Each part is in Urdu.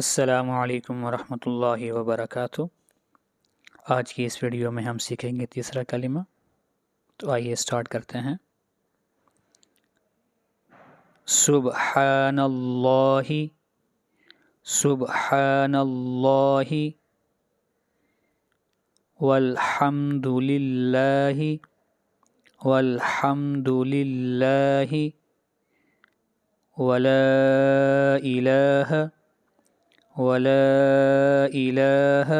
السلام علیکم ورحمۃ اللہ وبرکاتہ۔ آج کی اس ویڈیو میں ہم سیکھیں گے تیسرا کلمہ، تو آئیے سٹارٹ کرتے ہیں۔ سبحان اللہ، سبحان اللہ، والحمد للہ، والحمد للہ، ولا الہ، ولا الہ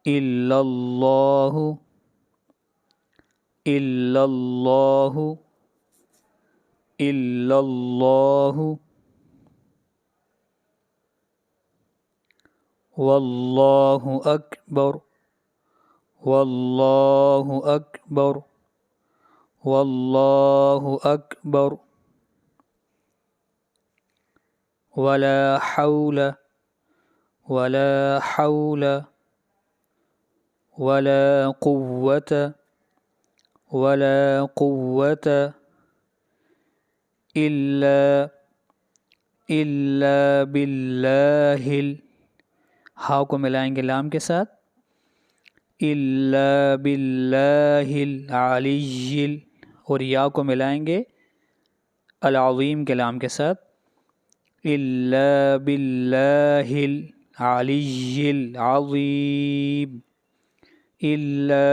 الا اللہ، الا اللہ، الا اللہ، واللہ اکبر، واللہ اکبر، واللہ اکبر، ولا حول، ولا حول، ولا قوة، ولا قوة إلا باللہ، ہاں کو ملائیں گے لام کے ساتھ، الا باللہ العلی، اور یا کو ملائیں گے العظیم کے لام کے ساتھ، الا باللہ العلی العظیم، الا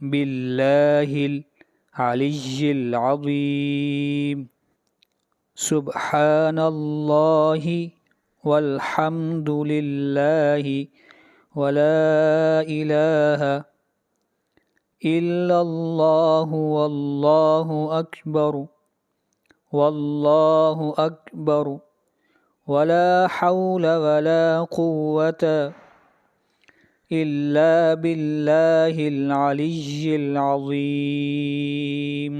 باللہ العلی العظیم۔ سبحان اللہ، والحمد للہ، ولا الہ الا اللہ، واللہ اکبر، واللہ اکبر، ولا حول ولا قوة الا باللہ العلی العظیم۔